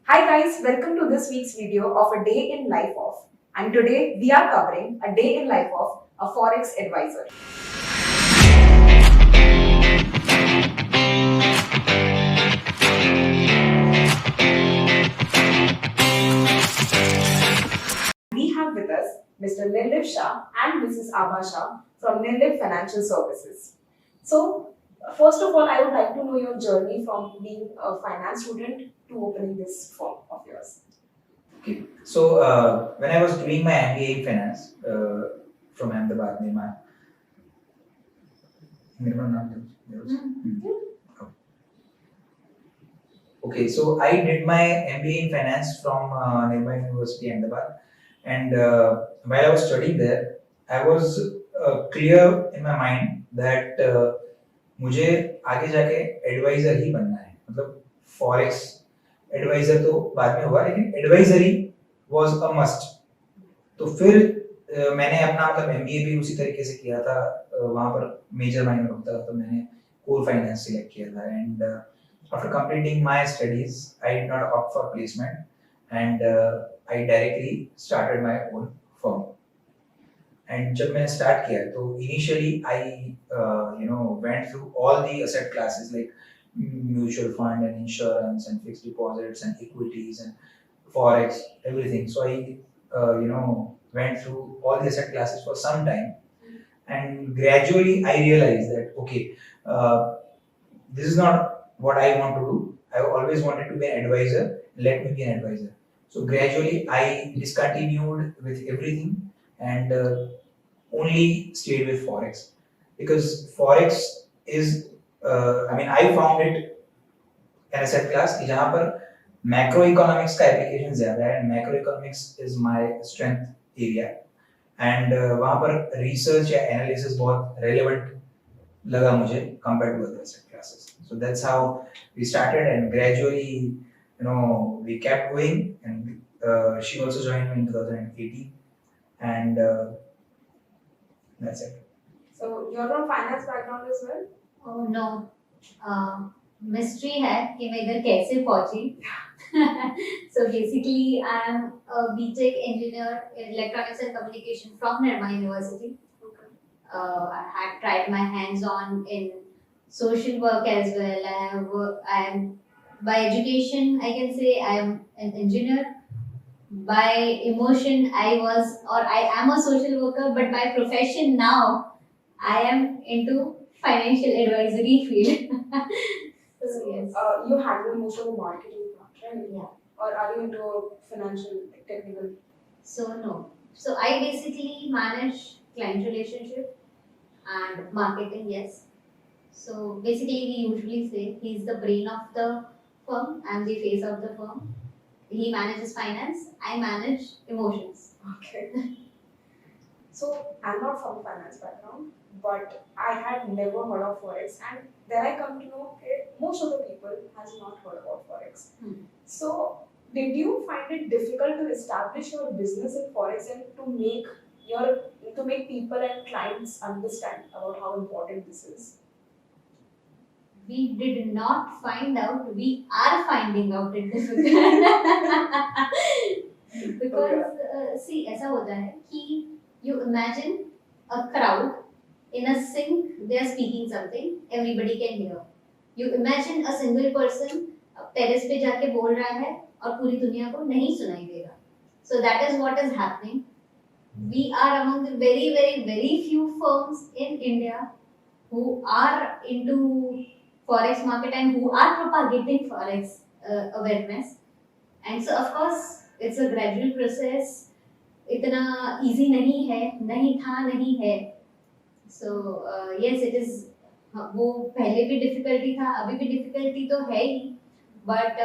Hi guys, welcome to this week's video of a day in life of. And today we are covering a day in life of a forex advisor. We have with us Mr. Nirlip Shah and Mrs. Abha Shah from Nirlip Financial Services. So, first of all, I would like to know your journey from being a finance student to opening this firm of yours. Okay. So when I was doing my MBA in finance from Ahmedabad, Nirmal naam there was. Okay, so I did my MBA in finance from Nirmal University, Ahmedabad, and while I was studying there, I was clear in my mind that मुझे आगे जाके adviser ही बनना है, मतलब forex adviser तो बाद में हुआ, लेकिन एडवाइजरी वाज अ मस्ट। तो फिर मैंने अपना मतलब एमबीए भी उसी तरीके से किया था, वहां पर मेजर माइनर होता था, तो मैंने कोर फाइनेंस सिलेक्ट किया था। And after completing my studies I did not opt for placement and I directly started my own firm. And जब मैंने स्टार्ट किया तो initially I went through all the asset classes like mutual fund and insurance and fixed deposits and equities and forex, everything. So I, went through all the asset classes for some time, and gradually I realized that okay, uh, this is not what I want to do. I always wanted to be an advisor. Let me be an advisor. So gradually I discontinued with everything and only stayed with forex because forex is, I mean, I found it an asset class कि जहाँ पर macro economics का application ज्यादा है, macroeconomics is my strength area. And वहाँ पर research या analysis बहुत रेलेवेंट लगा मुझे compare to other asset classes. So that's how we started and gradually we kept going and she also joined me in 2018 and that's it. So, you're from finance background as well? Oh no, mystery है कि मैं इधर कैसे पहुंची। So basically I am a BTech engineer in electronics and communication from Nirmal University. I had tried my hands on in social work as well. I am by education I can say I am an engineer. By emotion I am a social worker, but by profession now I am into financial advisory field. So yes. You handle most of the marketing part, right? Yeah. Or are you into financial, technical? So no. So I basically manage client relationship and marketing. Yes. So basically we usually say he's the brain of the firm. I'm the face of the firm. He manages finance. I manage emotions. Okay. So I'm not from finance background, but I had never heard of forex, and then I come to know that most of the people has not heard about forex. So did you find it difficult to establish your business in forex and to make people and clients understand about how important this is? We did not find out. We are finding out it difficult. Because see ऐसा होता है कि you imagine a crowd in a sync, they are speaking something, everybody can hear. You imagine a single person terrace पे जाके बोल रहा है और पूरी दुनिया को नहीं सुनाई देगा. So that is what is happening. We are among the very very very few firms in India who are into forex market and who are propagating forex awareness. And so of course it's a gradual process. इतना easy नहीं है, नहीं था, नहीं है. So yes, it is. वो पहले भी difficulty था, अभी भी difficulty तो है ही. But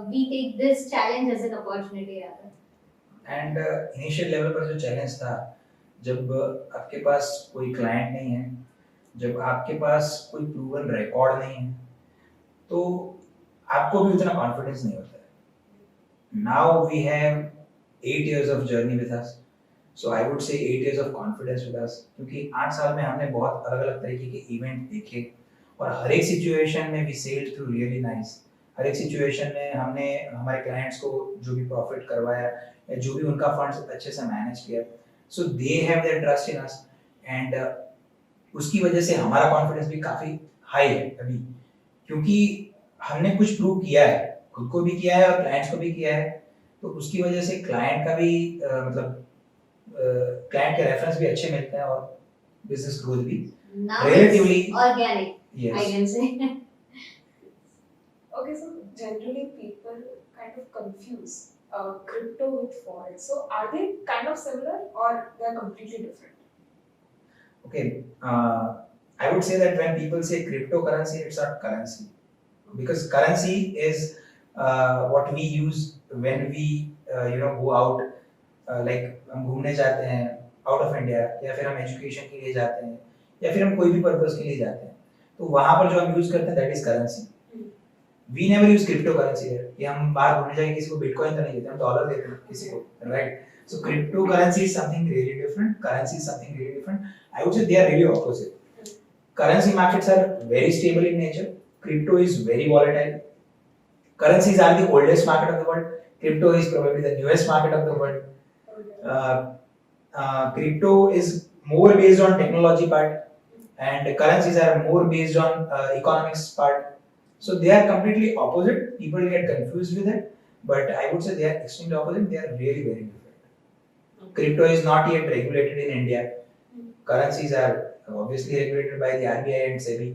we take this challenge as an opportunity rather. And initial level पर जो चैलेंज था, जब आपके पास कोई क्लाइंट नहीं है, जब आपके पास कोई प्रूवन रिकॉर्ड नहीं है, तो आपको भी उतना कॉन्फिडेंस नहीं होता है। Now we have 8 years of journey with us, so I would say 8 years of confidence with us, क्योंकि 8 साल में हमने बहुत अलग अलग तरीके के इवेंट देखे और हर एक सिचुएशन में we sailed through really nice. हर एक सिचुएशन में हमने हमारे क्लाइंट्स को जो भी प्रॉफिट करवाया या जो भी उनका फंड्स अच्छे से मैनेज किया, so they have their trust in us and उसकी वजह से हमारा कॉन्फिडेंस भी काफ़ी हाई है अभी, क्योंकि हमने कुछ प्रूव किया है, खुद को भी किया है और क्लाइंट्स को भी किया है। तो उसकी वजह से क्लाइंट का भी मतलब क्लाइंट के रेफरेंस भी अच्छे मिलते हैं और बिजनेस ग्रोथ भी Now relatively it's organic, I yes. can say. Okay, so generally people kind of confuse crypto with forex. So are they kind of similar or they are completely different? Okay, I would say that when people say cryptocurrency, it's not currency, because currency is what we use when we go out, like हम घूमने जाते हैं out of India, या फिर हम education के लिए जाते हैं, या फिर हम कोई भी पर्पस के लिए जाते हैं, तो वहाँ पर जो हम यूज करते हैं that is currency. We never use cryptocurrency है कि हम बाहर घूमने जाके किसी को बिटकॉइन तो नहीं देते, हम डॉलर देते हैं किसी को, right? So cryptocurrency is something really different, currency is something really different. I would say they are really opposite. Currency markets are very stable in nature, crypto is very volatile. Currencies are the oldest market of the world. Crypto is probably the newest market of the world. Crypto is more based on technology part, and currencies are more based on economics part. So they are completely opposite. People get confused with it, but I would say they are extremely opposite. They are really very different. Crypto is not yet regulated in India. Currencies are obviously regulated by the RBI and SEBI,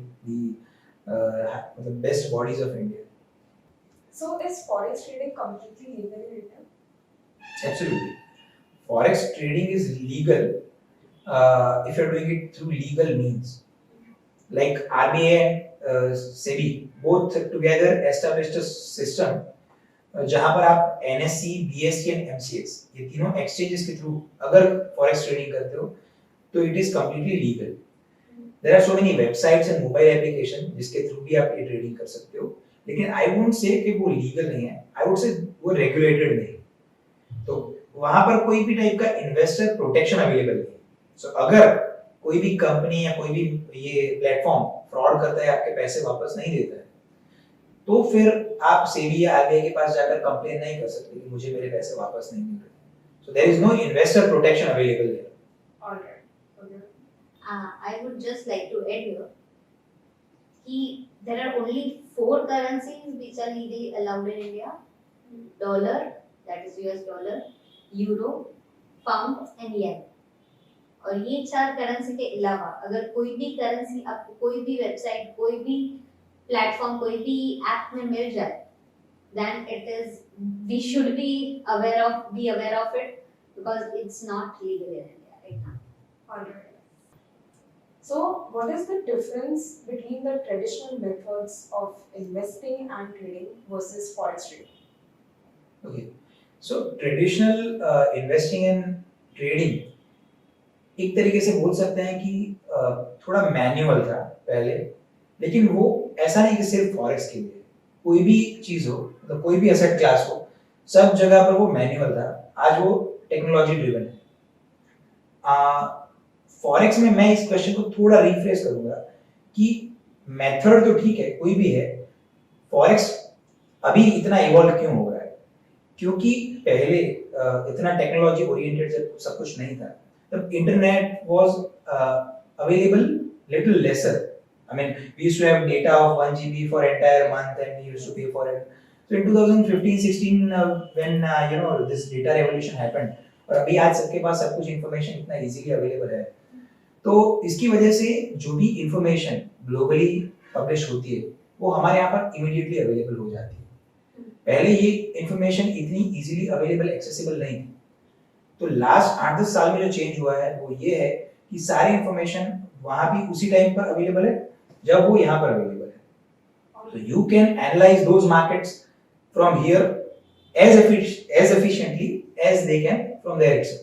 the best bodies of India. So is forex trading completely legal in India? Absolutely. Forex trading is legal if you're doing it through legal means. Like RBI and SEBI both together established a system जहाँ पर आप NSE, BSE and MCX ये तीनों exchanges के through अगर forex trading करते हो तो it is completely legal. There are so many websites and mobile applications जिसके थ्रू भी आप ये trading कर सकते हो, लेकिन आई वुडंट से कि वो लीगल नहीं है, आई वुड से वो रेगुलेटेड नहीं। तो वहां पर कोई भी टाइप का इन्वेस्टर प्रोटेक्शन अवेलेबल नहीं। सो अगर कोई भी कंपनी या कोई भी ये प्लेटफॉर्म फ्रॉड करता है, आपके पैसे वापस नहीं देता है, तो फिर आप सेबी या आरबीआई के पास जाकर कंप्लेन नहीं कर सकते कि मुझे मेरे पैसे वापस नहीं मिल रहे। So there is no investor protection available there. Alright. Okay. I would just like to add here there are only 4 currencies which are legally allowed in India: dollar, that is US dollar, euro, pound and yen. और ये 4 currency के अलावा अगर कोई भी currency आपको कोई भी वेबसाइट, कोई भी प्लेटफॉर्म, कोई भी ऐप में मिल जाए, then it is we should be aware of it, because it's not legal in India right now. Alright. So, what is the difference between the traditional methods of investing and trading versus forex trading? Okay, so traditional investing and trading एक तरीके से बोल सकते हैं कि थोड़ा manual था पहले, लेकिन वो ऐसा नहीं कि सिर्फ फॉरेक्स के लिए, कोई भी चीज हो, मतलब कोई भी एसेट क्लास हो, सब जगह पर वो मैन्युअल था। आज वो टेक्नोलॉजी ड्रिवन है। फॉरेक्स में मैं इस क्वेश्चन को थोड़ा रिफ्रेश करूंगा कि मेथड तो ठीक है, कोई भी है, फॉरेक्स अभी इतना इवॉल्व क्यों हो रहा है? क्योंकि पहले इतना टेक्नोलॉजी ओरिएंटेड जब सब कुछ नहीं था, तब internet was available little lesser. I mean, we used to have data of 1 GB for entire month and we used to pay for it. So in 2015-16 when this data revolution happened, और अभी आज सबके पास सब कुछ information इतना easily available है, तो इसकी वजह से जो भी इंफॉर्मेशन ग्लोबली पब्लिश होती है वो हमारे यहाँ पर इमीडिएटली अवेलेबल हो जाती है। पहले ये इंफॉर्मेशन इतनी इजीली अवेलेबल एक्सेसिबल नहीं थी। तो लास्ट 8-10 साल में जो चेंज हुआ है वो ये है कि सारी इंफॉर्मेशन वहाँ भी उसी टाइम पर अवेलेबल है जब वो यहाँ पर अवेलेबल है। So you can analyze those markets from here as efficiently as they can from there itself.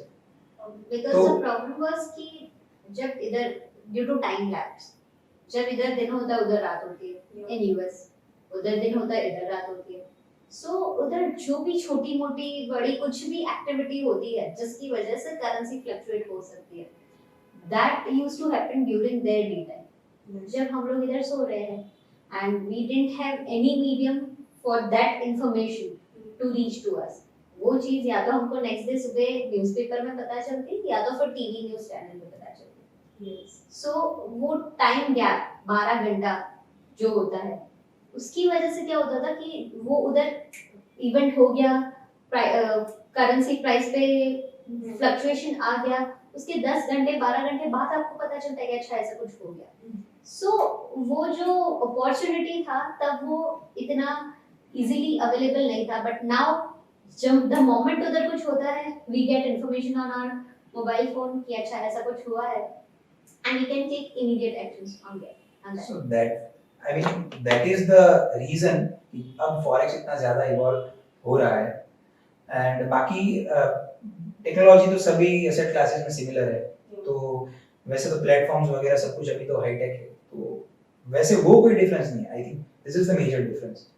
Because the problem was कि जब इधर due to time lapse, जब इधर दिन होता है उधर रात होती है in US, उधर दिन होता है इधर रात होती है, so उधर जो भी छोटी मोटी बड़ी कुछ भी एक्टिविटी होती है जिसकी वजह से करेंसी फ्लक्चुएट हो सकती है, that used to happen during their daytime. जब हम लोग इधर सो रहे हैं and we didn't have any medium for that information to reach to us. वो चीज या तो हमको नेक्स्ट डे सुबह न्यूज़पेपर में पता चलती या तो फिर टीवी न्यूज़ चैनल पे पता चलती. Yes. सो वो टाइम गैप 12 घंटा जो होता है उसकी वजह से क्या होता था कि वो उधर इवेंट हो गया, करेंसी प्राइस पे फ्लक्चुएशन आ गया, उसके 10 घंटे 12 घंटे बाद आपको पता चलता है कि अच्छा ऐसा कुछ हो गया. सो वो जो अपॉर्चुनिटी था तब वो इतना इजीली अवेलेबल नहीं था, बट नाउ जब द मोमेंट उधर कुछ होता है we get information on our mobile phone कि अच्छा ऐसा कुछ हुआ है and we can take immediate actions on that. So that I mean that is the reason कि अब फॉरेक्स इतना ज़्यादा इवॉल्व हो रहा है. एंड बाकी टेक्नोलॉजी तो सभी एसेट क्लासेस में सिमिलर है, तो वैसे तो प्लेटफॉर्म्स वगैरह सब कुछ अभी तो हाईटेक है, तो वैसे वो कोई डिफरेंस नहीं है. I think this is the major difference.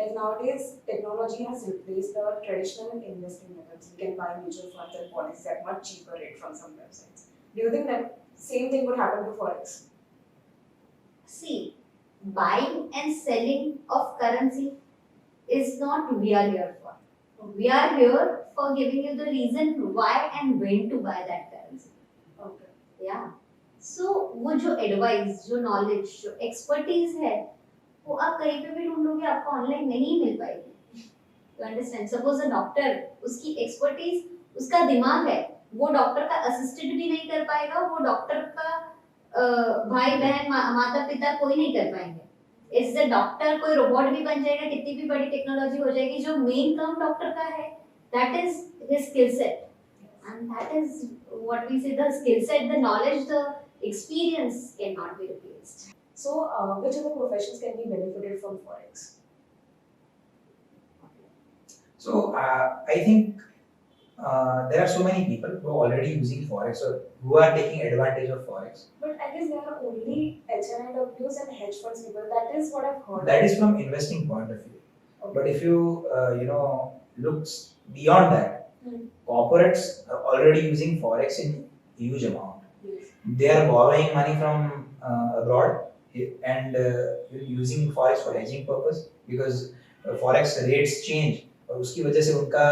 Like nowadays, technology has replaced the traditional investing methods. You can buy mutual funds and policies at much cheaper rate from some websites. Do you think that same thing would happen to forex? See, buying and selling of currency is not we are here for. We are here for giving you the reason why and when to buy that currency. Okay. Yeah. So वो जो advice, जो knowledge, जो expertise है, वो आप कहीं पे भी ढूंढोगे आपको ऑनलाइन नहीं मिल पाएगी. You understand? Suppose a doctor, उसकी expertise, उसका दिमाग है, वो डॉक्टर का असिस्टेंट भी नहीं कर पाएगा, वो डॉक्टर का भाई बहन माता पिता कोई नहीं कर पाएंगे. इस डॉक्टर कोई रोबोट भी बन जाएगा, कितनी भी बड़ी टेक्नोलॉजी हो जाएगी, जो मेन काम डॉक्टर का है that is his skill set, and that is what we say the skill set, the knowledge, the experience can not be replaced. So, which other professions can be benefited from forex? So I think there are so many people who are already using forex or who are taking advantage of forex. But I guess there are only HNIWs and hedge funds people. That is what I've heard. That is from investing point of view. Okay. But if you look beyond that, corporates are already using forex in huge amount. Yes. They are borrowing money from abroad and using forex for hedging purpose because forex rates change और उसकी वजह से उनका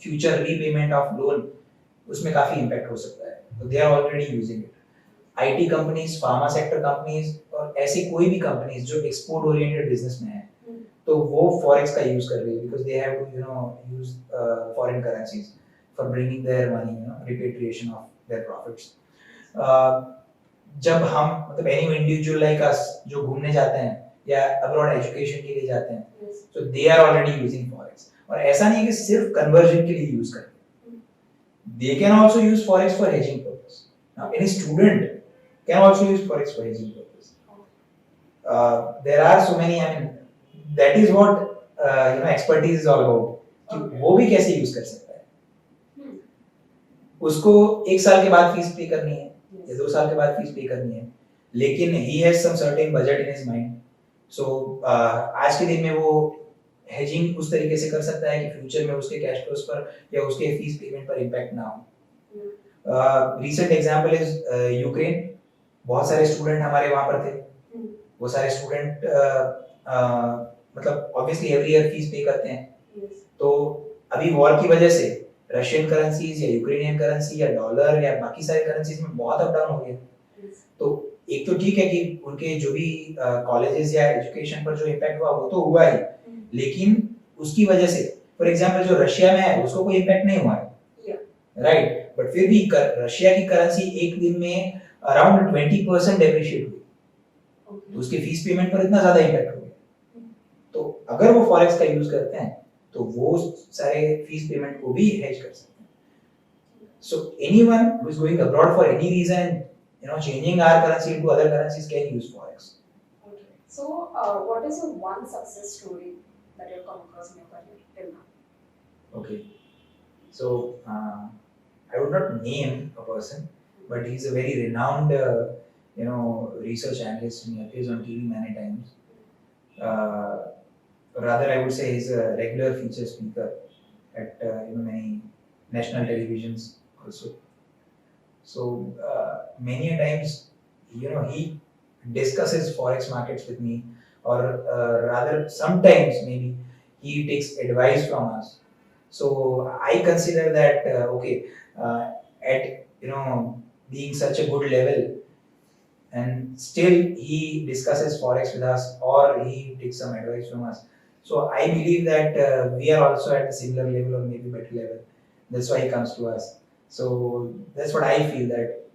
future repayment of loan उसमें काफी impact हो सकता है. तो they are already using it. IT companies, pharma sector companies और ऐसी कोई भी कंपनीज जो एक्सपोर्ट ओरिएंटेड बिजनेस में है, तो वो फॉरेक्स का यूज कर रही है because they have to use foreign currencies for bringing their money, repatriation of their profits. जब हम मतलब एनी इंडिविजुअल लाइक अस जो घूमने जाते हैं या अब्रॉड एजुकेशन के लिए जाते हैं, so they are already using forex. और ऐसा नहीं है कि सिर्फ कन्वर्जन के लिए यूज करते हैं, they can also use forex for hedging purpose. Now any student can also use forex for hedging purpose. There are so many, I mean that is what expertise is all about. कि वो भी कैसे use कर सकता है. उसको 1 साल के बाद फीस पे करनी है या 2 साल के बाद फीस पे करनी है, लेकिन he has some certain budget in his mind. So आज के दिन में वो हेजिंग उस तरीके से कर सकता है कि फ्यूचर में उसके कैश फ्लोस पर या उसके फीस पेमेंट पर इम्पैक्ट ना हो. Recent example is Ukraine. बहुत सारे स्टूडेंट हमारे वहाँ पर थे. वो सारे स्टूडेंट मतलब ऑब्वियसली एवरी ईयर फीस पे करते हैं. तो अभी वॉर की वजह से रशियन करेंसीज या यूक्रेनियन करेंसी या डॉलर या बाकी सारे करेंसीज में बहुत अप डाउन हो गया. तो एक तो ठीक है कि उनके जो भी कॉलेजेस या एजुकेशन पर जो इम्पैक्ट हुआ वो तो हुआ ही, लेकिन उसकी वजह से फॉर एग्जांपल जो रशिया में है उसको कोई इम्पैक्ट नहीं हुआ है, राइट. बट फिर भी रशिया की करेंसी एक दिन में अराउंड 20% डेप्रिशिएट हुई, तो उसके फीस पेमेंट पर इतना ज्यादा इम्पैक्ट हो गया. तो अगर वो फॉरेक्स का यूज करते हैं तो वो सारे फीस पेमेंट को भी हेज कर सकते हैं. So anyone who is going abroad for any reason, changing our currency into other currencies can use forex. Okay. So, what is your one success story that you've come across in your career till now? Okay. So, I would not name a person, but he's a very renowned, research analyst, and he appears on TV many times. Rather, I would say he's a regular feature speaker at many national televisions also. So many a times, he discusses forex markets with me or rather sometimes maybe he takes advice from us. So I consider that okay, at being such a good level, and still he discusses forex with us or he takes some advice from us. So I believe that we are also at a similar level or maybe better level. That's why he comes to us. So that's what I feel that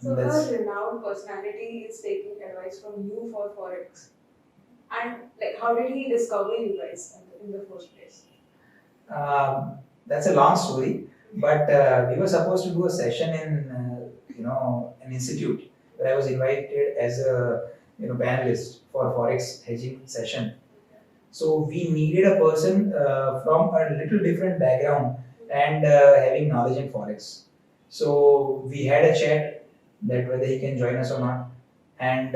So that's a renowned personality is taking advice from you for forex, and like how did he discover you guys in the first place? that's a long story. But we were supposed to do a session in an institute where I was invited as a panelist for forex hedging session. So we needed a person from a little different background and having knowledge in forex. So we had a chat that whether he can join us or not, and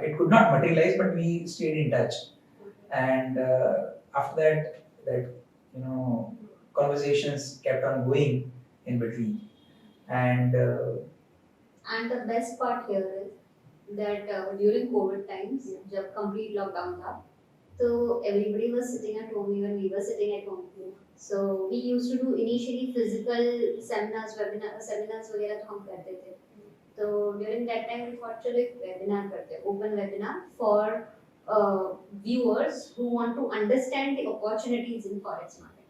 it could not materialize, but we stayed in touch. And after that, conversations kept on going in between, and And the best part here is that during COVID times, जब complete lockdown था, so everybody was sitting at home, even we were sitting at home. So we used to do initially physical seminars वगैरह तो हम करते थे. So during that time we thought चलो एक webinar करते हैं, open webinar for viewers who want to understand the opportunities in forex market.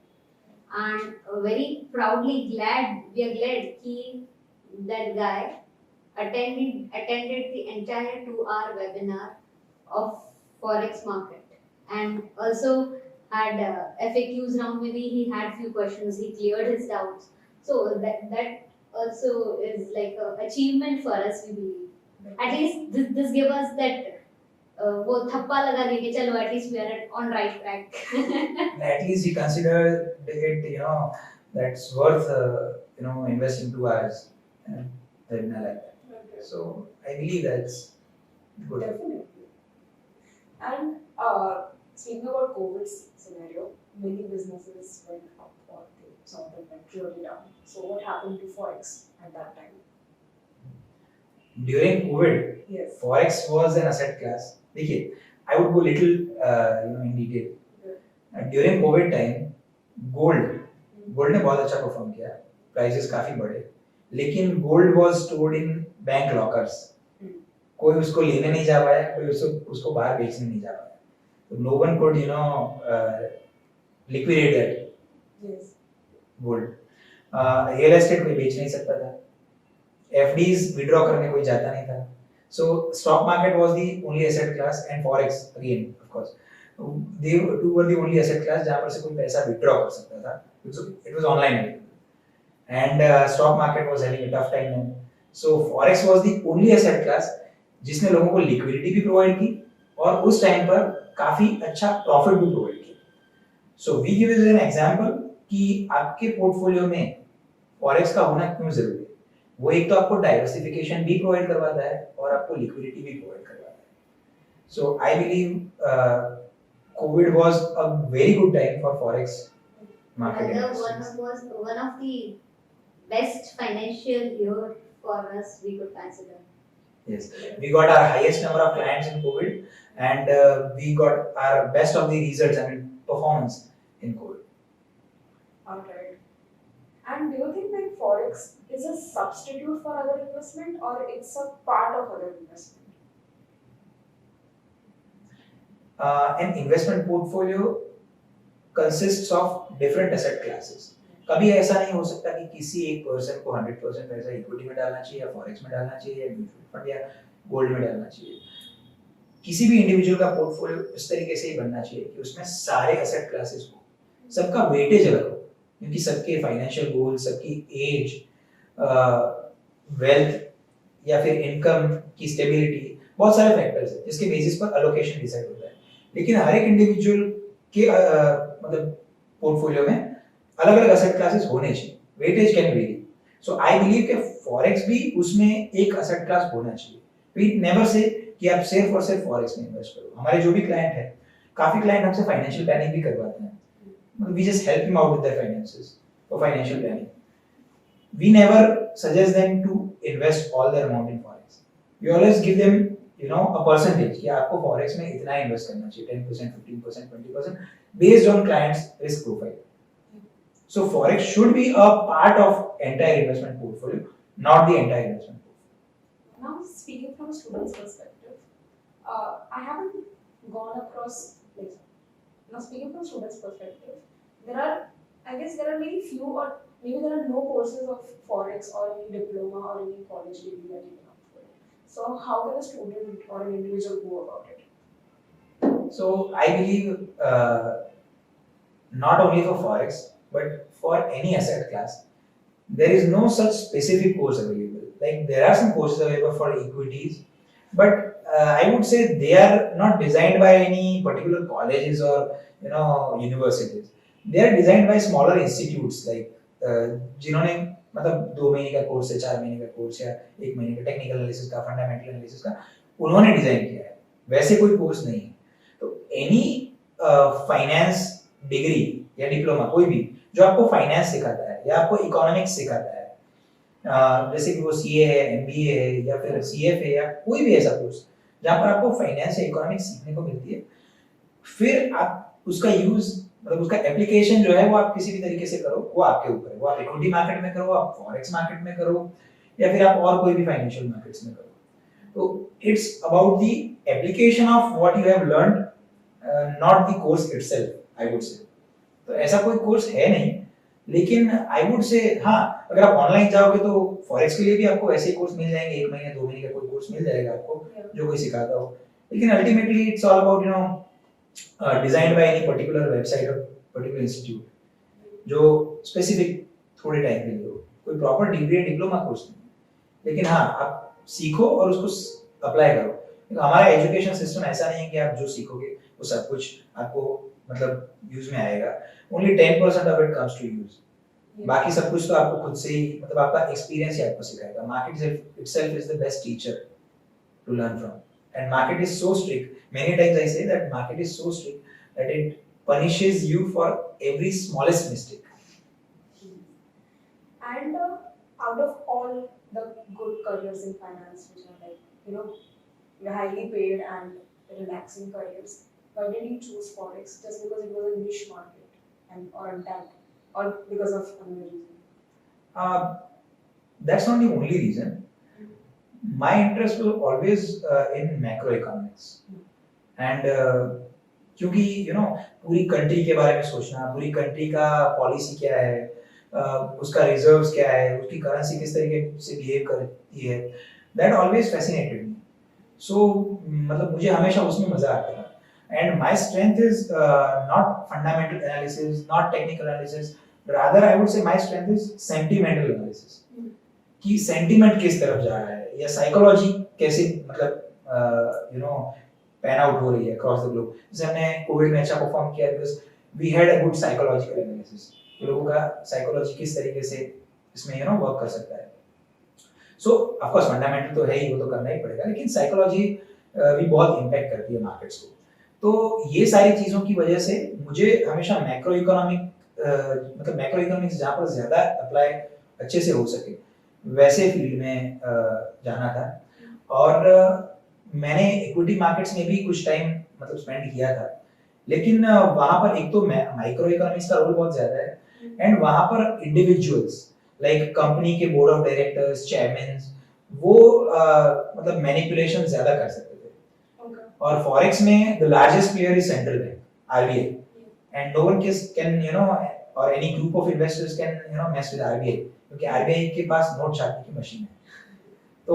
And very proudly we are glad कि that guy attended the entire 2-hour webinar of forex market, and also had FAQs round. Maybe he had few questions, he cleared his doubts. So that also is like a achievement for us, we believe. At least this gave us that वो थप्पा लगा दिया कि चलो at least we are on right track. at least he considered it, that's worth, investing 2 hours and webinar like that. Okay. So I believe that's good. Definitely. And speaking about COVID scenario, many businesses went up or some of them went really down. So what happened to forex at that time? During COVID, Yes. forex was an asset class. देखिए, I would go little, in detail. During COVID time, gold ने बहुत अच्छा perform किया, prices काफी बढ़े, लेकिन gold was stored in bank lockers. कोई उसको लेने नहीं जा पाया, कोई उसको बाहर बेचने नहीं जा पाया. So no one could, liquidate that Yes. gold. Real estate कोई बेच नहीं सकता था. FDs withdraw करने कोई जाता नहीं था. So stock market was the only asset class, and forex again, of course. They two were the only asset class जहाँ पर से कोई पैसा withdraw कर सकता था. It was online available. And stock market was having a tough time then. So forex was the only asset class जिसने लोगों को liquidity भी provide की और उस टाइम पर काफी अच्छा profit भी provide किया. So we give you an example कि आपके पोर्टफोलियो में forex का होना क्यों जरूरी है. वो एक तो आपको डाइवर्सिफिकेशन भी प्रोवाइड करवाता है और आपको लिक्विडिटी भी प्रोवाइड करवाता है. So I believe COVID was a very good time for forex market. One of the best financial year for us, we could consider. Yes, we got our highest number of clients in COVID, and we got our best of the results, performance in COVID. Alright. And do you think that forex is a substitute for other investment or it's a part of other investment? An investment portfolio consists of different asset classes. कभी ऐसा नहीं हो सकता कि किसी एक person को 100% पैसा इक्विटी में डालना चाहिए या फॉरेक्स में डालना चाहिए या म्यूचुअल फंड या गोल्ड में डालना चाहिए. किसी भी इंडिविजुअल का पोर्टफोलियो इस तरीके से ही बनना चाहिए कि उसमें सारे एसेट क्लासेस हो, सबका वेटेज अलग हो, क्योंकि सबके फाइनेंशियल गोल, सबकी एज, वेल्थ या फिर इनकम की स्टेबिलिटी, बहुत सारे फैक्टर्स हैं जिसके बेसिस पर अलोकेशन डिसाइड होता है. लेकिन हर एक इंडिविजुअल के मतलब पोर्टफोलियो में अलग अलग एसेट क्लासेस होने चाहिए. Weightage can very. So I believe कि फॉरेक्स भी उसमें एक एसेट क्लास होना चाहिए. वी नेवर से कि आप सिर्फ और सिर्फ फॉरेक्स में इन्वेस्ट करो. हमारे जो भी क्लाइंट है, काफी क्लाइंट हमसे फाइनेंशियल प्लानिंग भी करवाते हैं. We just help them out with their finances for financial planning. We never suggest them to invest all their amount in forex. We always give them a percentage कि आपको forex में इतना invest करना चाहिए 10%, 15%, 20% based on client's risk profile. So forex should be a part of entire investment portfolio, not the entire investment portfolio. Now, speaking from a student's perspective, I haven't gone across, like, now speaking from a student's perspective, I guess there are very few, or maybe there are no courses of Forex or any diploma or any college degree that you can offer. So, how can a student or an individual go about it? So I believe not only for forex but for any asset class, there is no such specific course available. Like there are some courses available for equities, but I would say they are not designed by any particular colleges or universities. They are designed by smaller institutes like जिन्होंने मतलब 2 महीने का course है, 4 महीने का course या 1 महीने का टेक्निकल एनालिसिस का, फंडामेंटल एनालिसिस का उन्होंने डिजाइन किया है, वैसे कोई कोर्स नहीं है. तो एनी फाइनेंस डिग्री या डिप्लोमा कोई भी जो आपको फाइनेंस सिखाता है या आपको इकोनॉमिक्स सिखाता है, जैसे कि वो सीए है, एमबीए है या फिर सीएफ है या कोई भी ऐसा कोर्स जहाँ पर आपको फाइनेंस या इकोनॉमिक्स सीखने को मिलती है, फिर आप उसका यूज मतलब उसका एप्लीकेशन जो है वो आप किसी भी तरीके से करो, वो आपके ऊपर है. वो आप इक्विटी मार्केट में करो, आप फॉरेक्स मार्केट में करो या फिर आप और कोई भी फाइनेंशियल मार्केट्स में करो. तो it's about the application of what you have learned, not the course itself I would से. तो ऐसा कोई कोर्स है नहीं, लेकिन आई वुड से हाँ, अगर आप ऑनलाइन जाओगे तो फॉरेक्स के लिए भी आपको ऐसे कोर्स मिल जाएंगे, 1 महीने 2 महीने का कोई कोर्स मिल जाएगा आपको जो कोई सिखाता हो. लेकिन ultimately it's all about designed by any particular website और पर्टिकुलर इंस्टीट्यूट जो स्पेसिफिक थोड़े टाइम के लिए हो. कोई प्रॉपर डिग्री या डिप्लोमा कोर्स नहीं, लेकिन हाँ आप सीखो और उसको अप्लाई करो. हमारा एजुकेशन सिस्टम ऐसा नहीं है कि आप जो सीखोगे वो सब कुछ आपको मतलब यूज में आएगा. Only 10% of it comes to use. बाकी सब कुछ तो आपको खुद से ही मतलब आपका एक्सपीरियंस ही आपको सिखाएगा. Market itself is the best teacher to learn from, and market is so strict. Many times I say that market is so strict that it punishes you for every smallest mistake. And out of all the good careers in finance, which are like highly paid and relaxing careers, why did you choose forex? Just because it was a niche market and or untapped, or because of another reason? That's not the only reason. My interest was always in macroeconomics, and क्योंकि पूरी country के बारे में सोचना, पूरी country का policy क्या है, उसका रिजर्व्स क्या है, उसकी करेंसी किस तरीके से बिहेव करती है, दैट ऑलवेज फैसिनेटेड मी. सो मतलब मुझे हमेशा उसमें मजा आता था. And my strength is not fundamental analysis, not technical analysis, rather I would से my strength is sentimental analysis. कि सेंटिमेंट किस तरफ जा रहा है या साइकोलॉजी कैसे मतलब पैन आउट हो रही है अक्रॉस द ग्लोब. जैसे हमने कोविड में अच्छा परफॉर्म किया because we had a good psychological analysis. लोगों का साइकोलॉजी किस तरीके से इसमें वर्क कर सकता है. सो ऑफ कोर्स फंडामेंटल तो है ही, वो तो करना ही पड़ेगा, लेकिन साइकोलॉजी भी बहुत इम्पैक्ट करती है मार्केट्स को. तो ये सारी चीजों की वजह से मुझे हमेशा मैक्रो इकोनॉमिक्स जहाँ पर ज्यादा अप्लाई अच्छे से हो सके वैसे फील्ड में जाना था. और मैंने इक्विटी मार्केट्स में भी कुछ टाइम मतलब स्पेंड किया था, लेकिन वहां पर एक तो माइक्रो इकोनॉमिक्स का रोल बहुत ज्यादा है, एंड वहां पर इंडिविजुअल्स लाइक कंपनी के बोर्ड ऑफ डायरेक्टर्स, चेयरमैन, वो मतलब मैनिपुलेशन ज्यादा कर सकते थे. और फॉरेक्स में the largest player is central bank, RBI, and no one can और any group of investors can mess with RBI, क्योंकि आरबीआई के पास नोट छापने की मशीन है. तो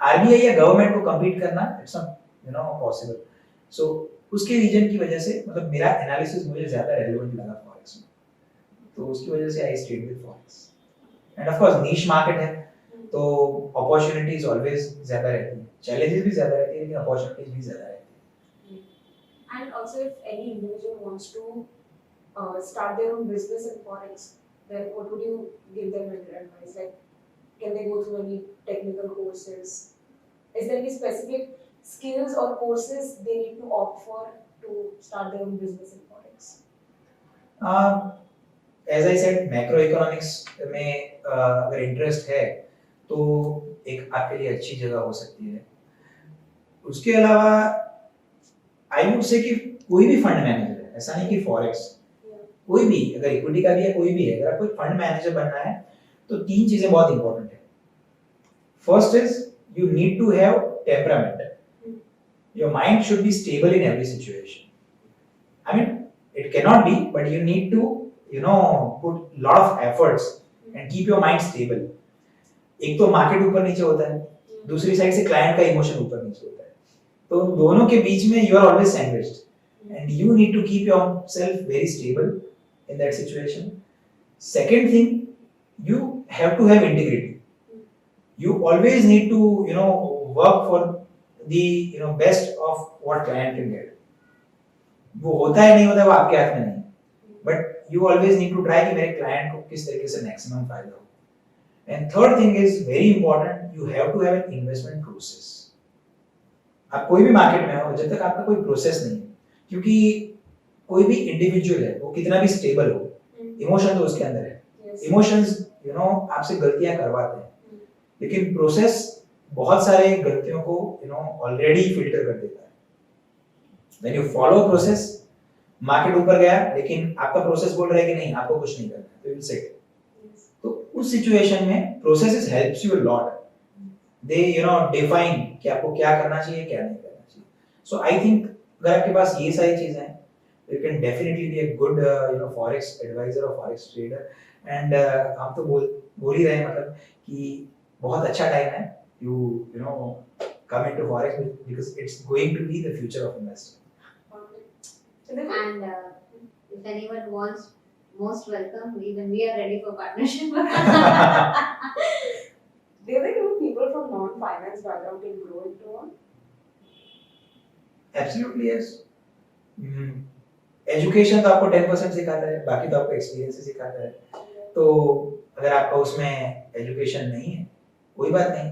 आरबीआई या गवर्नमेंट को कम्पीट करना इट्स नॉट पॉसिबल. सो उसके रीजन की वजह से मतलब मेरा एनालिसिस मुझे ज्यादा रेलेवेंट लगा फॉरेक्स में, तो उसकी वजह से I stayed with forex. End of course niche market है तो अपॉर्चुनिटीज ऑलवेज ज्यादा रहती है, चैलेंजेस भी ज्यादा रहती है, लेकिन अपॉर्चुनिटीज भी ज्यादा रहती है. And also, if any individual wants to start their own business in forex, then what would you give them as advice? Like, can they go through any technical courses? Is there any specific skills or courses they need to opt for to start their own business in forex? As I said, macro economics में अगर interest है तो एक आपके लिए अच्छी जगह हो सकती है. उसके अलावा आई वुड से कि कोई भी फंड मैनेजर है, ऐसा नहीं कि फॉरेक्स, कोई भी, अगर इक्विटी का भी है, कोई भी है, अगर आपको फंड मैनेजर बनना है तो तीन चीजें बहुत इंपॉर्टेंट है. First is you need to have temperament. Your mind should be stable in every situation. I mean, it cannot be, but you need to, put lot of efforts and keep your mind stable. एक तो market ऊपर नीचे होता है, दूसरी side से client का emotion ऊपर नीचे होता है, तो दोनों के बीच में you are always sandwiched and you need to keep yourself very stable in that situation. Second thing, you have to have integrity. You always need to, work for the, best of what client can get. वो होता है नहीं होता है वो आपके हाथ में नहीं, but you always need to try कि मेरे क्लाइंट को किस तरीके से मैक्सिमम फायदा हो. And third thing is very important, you have to have an investment process. आप कोई भी मार्केट में हो, जब तक आपका कोई प्रोसेस नहीं है, क्योंकि कोई भी इंडिविजुअल है, वो कितना भी स्टेबल हो, इमोशन तो उसके अंदर है. इमोशंस आपसे गलतियां करवाते हैं, लेकिन प्रोसेस बहुत सारे गलतियों को ऑलरेडी फिल्टर कर देता है. When you follow process, market ऊपर गया लेकिन आपका प्रोसेस बोल रहा है कि नहीं आपको कुछ नहीं करना, तो you will sit. तो उस सिचुएशन में processes helps you a lot. They define कि आपको क्या करना चाहिए क्या नहीं करना चाहिए. सो आई थिंक अगर आपके पास ये सारी चीजें हैं, you can definitely be a good forex advisor or forex trader. And हम तो बोल ही रहे हैं मतलब कि बहुत अच्छा टाइम है. You come into forex because it's going to be the future of investing. And if anyone wants, most welcome. Even we are ready for partnership. Do you think people from non-finance background can grow into one? Absolutely yes. Education तो आपको 10% सिखाता है, बाकी तो आपको experience से सिखाता है. तो अगर आपका उसमें एजुकेशन नहीं है, कोई बात नहीं,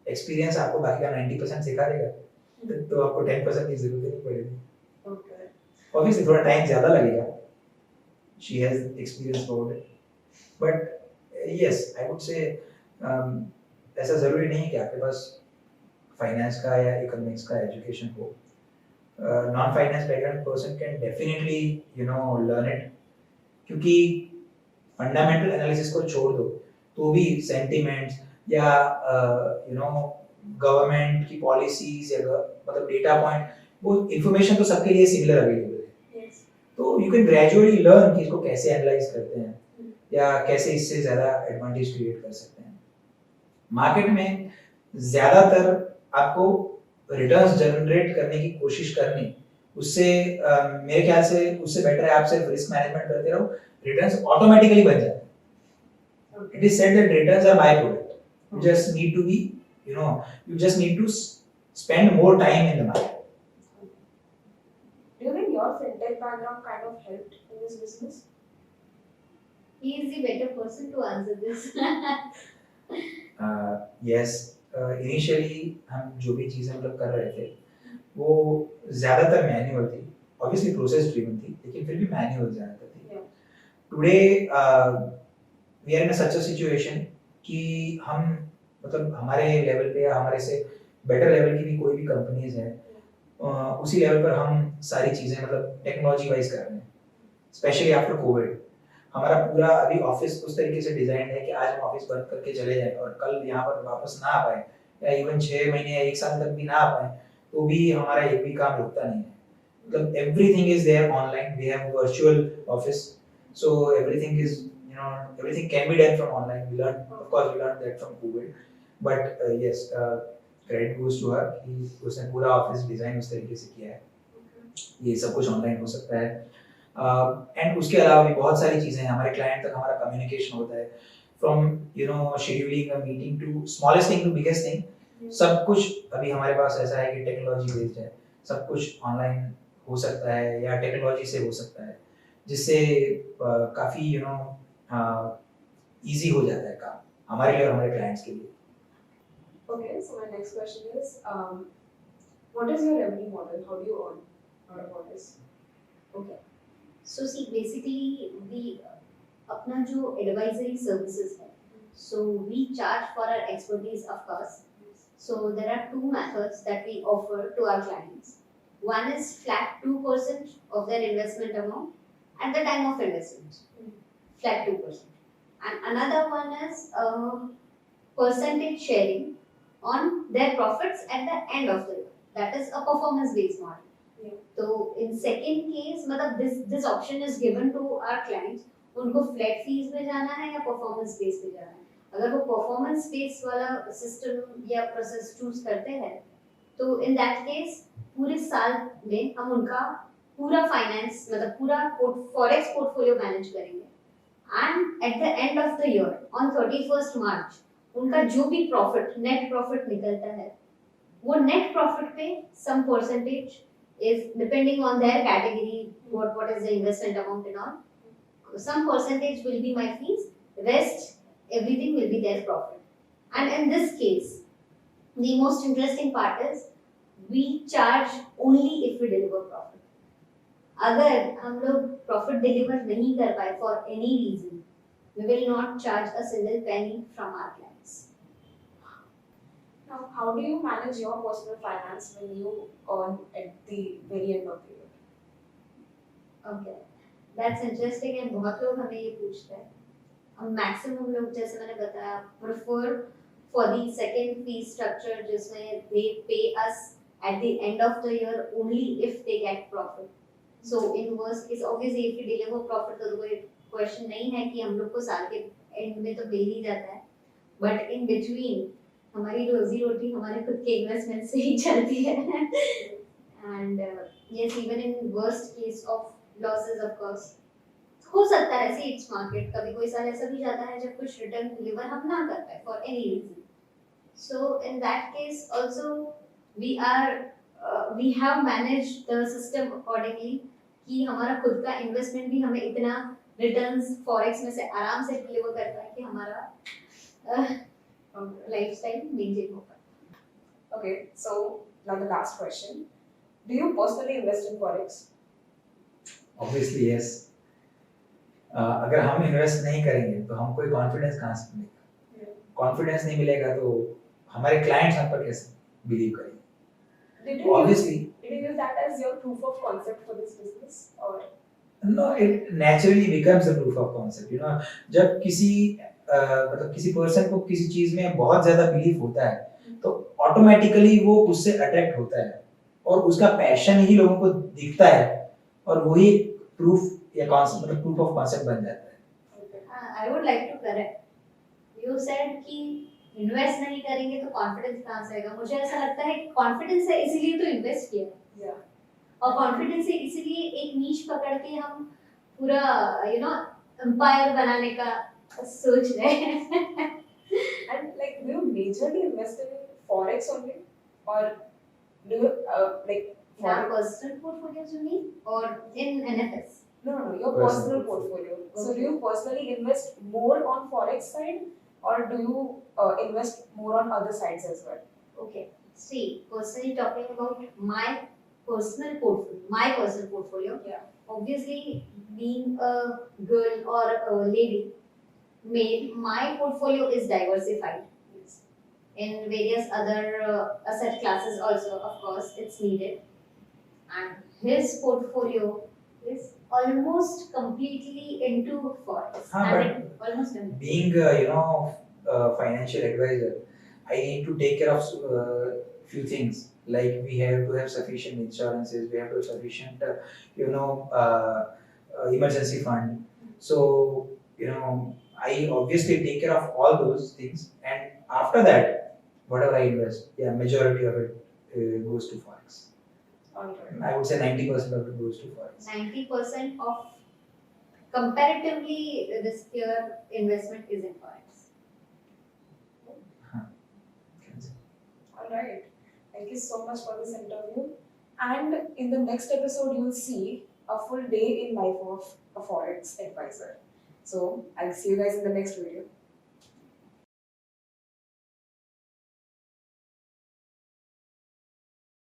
एक्सपीरियंस आपको बाकी का 90% सिखा देगा, तो आपको 10% की जरूरत नहीं पड़ेगी. Okay. ऑब्वियसली थोड़ा टाइम ज्यादा लगेगा. She has experience about it, but yes I would से ऐसा जरूरी नहीं है कि आपके पास फाइनेंस का या इकोनॉमिक्स का एजुकेशन हो. Non finance background person can definitely learn it, क्योंकि फंडामेंटल एनालिसिस को छोड़ दो तो भी सेंटिमेंट्स या गवर्नमेंट की पॉलिसीज या मतलब डेटा पॉइंट, वो इंफॉर्मेशन तो सबके लिए सिमिलर अवेलेबल है. तो यू कैन ग्रेजुअली लर्न कि इसको कैसे एनालाइज करते हैं या कैसे इससे ज्यादा एडवांटेज क्रिएट कर सकते हैं. मार्केट में ज्यादातर आपको रिटर्न्स जनरेट करने की कोशिश करनी, उससे मेरे ख्याल से उससे बेटर है आप सिर्फ रिस्क मैनेजमेंट करते रहो, रिटर्न्स ऑटोमेटिकली बन जाते हैं. It is said that returns are byproduct. You just need to be, you just need to spend more time in the market. Do you think your fintech background kind of helped in this business? He is the better person to answer this. Yes, initially हम जो भी चीजें मतलब कर रहे थे वो ज्यादातर मैनुअल थी, obviously process driven थी, लेकिन फिर भी मैनुअल ज्यादातर थी. Today we are in such a situation कि हम मतलब हमारे लेवल पे या हमारे से बेटर लेवल की भी कोई भी कंपनीज हैं, उसी लेवल पर हम सारी चीजें मतलब टेक्नोलॉजी वाइज कर रहे हैं. स्पेशली आफ्टर कोविड हमारा पूरा अभी ऑफिस उस तरीके से डिजाइन है कि आज हम ऑफिस बंद करके चले जाएं और कल यहाँ पर वापस ना आ पाए या इवन 6 महीने या 1 साल तक भी ना आ पाए, तो भी हमारा एक भी काम रुकता नहीं है. मतलब everything is there online. We have virtual office, so everything is everything can be done from online. We learned that from COVID. But yes, credit goes to her कि उसने पूरा ऑफिस डिजाइन उस तरीके से किया है. ये सब कुछ ऑनलाइन हो सकता है. एंड उसके अलावा भी बहुत सारी चीजें हैं. हमारे क्लाइंट तक हमारा कम्युनिकेशन होता है, from scheduling a meeting to smallest thing to biggest thing. सब कुछ अभी हमारे पास ऐसा है कि टेक्नोलॉजी बेस्ड है. सब कुछ ऑनलाइन हो सकता है या टेक्नोलॉजी से हो सकता है, जिससे काफी इजी हो जाता है काम हमारे लिए और हमारे क्लाइंट्स के लिए. Okay, so my next question is, what is your revenue model? How do you earn out of all this? Okay. So see, basically we अपना जो advisory services है, so we charge for our expertise of course. So there are two methods that we offer to our clients. One is flat 2% of their investment amount at the time of investment, flat 2%. And another one is percentage sharing on their profits at the end of the year. That is a performance based model. Yeah. So in second case, मतलब this option is given to our clients. उनको flat fees में जाना है या performance based पे जाना है. अगर वो performance based वाला system या process choose करते हैं, तो in that case पूरे साल में हम उनका पूरा finance मतलब पूरा forex portfolio manage करेंगे. And at the end of the year, on 31st March, उनका जो भी profit, net profit निकलता है, वो net profit पे some percentage is depending on their category, what is the investment amount and all. Some percentage will be my fees, rest everything will be their profit. And in this case, the most interesting part is we charge only if we deliver profit. अगर हम लोग profit deliver नहीं कर पाए for any reason, we will not charge a single penny from our clients. Now, how do you manage your personal finance when you earn at the very end of the year? Okay, that's interesting and बहुत लोग हमें ये पूछते हैं. Maximum लोग जैसे मैंने बताया prefer for the second fee structure जिसमें they pay us at the end of the year only if they get profit. So in worst case obviously if we deliver profit तो कोई question नहीं है कि हम लोग को साल के end में तो मिल ही जाता है. But in between हमारी रोजी रोटी हमारे खुद के इन्वेस्टमेंट से ही चलती है. And yes, even in worst case of losses of course हो सकता है ऐसे इट्स मार्केट कभी कोई साल ऐसा भी जाता है जब कुछ रिटर्न डिलीवर हम ना कर पाए for any reason. So in that case also we have managed the system accordingly कि हमारा खुद का इन्वेस्टमेंट भी हमें इतना रिटर्न्स फॉरेक्स में से आराम से डिलीवर करता है कि हमारा लाइफस्टाइल मेंटेन हो पाए. Okay, so now the last question. Do you personally invest in forex? Obviously yes. अगर हम इन्वेस्ट नहीं करेंगे तो हम कोई कॉन्फिडेंस कहाँ से मिलेगा? कॉन्फिडेंस नहीं मिलेगा तो हमारे क्लाइंट्स हम पर कैसे बिलीव करेंगे? Did you use that as your proof of concept for this business or? No, it naturally becomes a proof of concept. You know, जब किसी मतलब किसी पर्सन को किसी चीज में बहुत ज्यादा बिलीव होता है तो ऑटोमेटिकली वो उससे अट्रैक्ट होता है और उसका पैशन ही लोगों को दिखता है और वही प्रूफ या कॉन्सेप्ट मतलब प्रूफ ऑफ कॉन्सेप्ट बन जाता है. I would like to correct. You said कि इन्वेस्ट नहीं करेंगे तो कॉन्फिडेंस कहाँ से आएगा? मुझे ऐसा लगता है कॉन्फिडेंस है इसीलिए तो इन्वेस्ट किया. Yeah. और कॉन्फिडेंस है इसीलिए एक नीश पकड़ के हम पूरा एम्पायर बनाने का सोच रहे हैं. And like, do you majorly invest in forex only, or do you like Now personal portfolios you mean or in NFS? No, your Personal personal portfolio. So Okay. do you personally invest more on forex side, or do you invest more on other sides as well? Okay. See, personally talking about my personal portfolio. Yeah. Obviously, being a girl or a lady, my portfolio is diversified Yes. in various other asset classes also. Of course, it's needed. And his portfolio is almost completely into forex. हाँ, Almost into. Being financial advisor, I need to take care of few things like we have to have sufficient insurances, we have to have sufficient emergency fund. So I obviously take care of all those things, and after that whatever I invest, majority of it goes to forex. Alright. I would say 90% of it goes to forex. 90% of comparatively riskier investment is in forex. Alright. Thank you so much for this interview. And in the next episode, you will see a full day in life of a forex advisor. So I'll see you guys in the next video.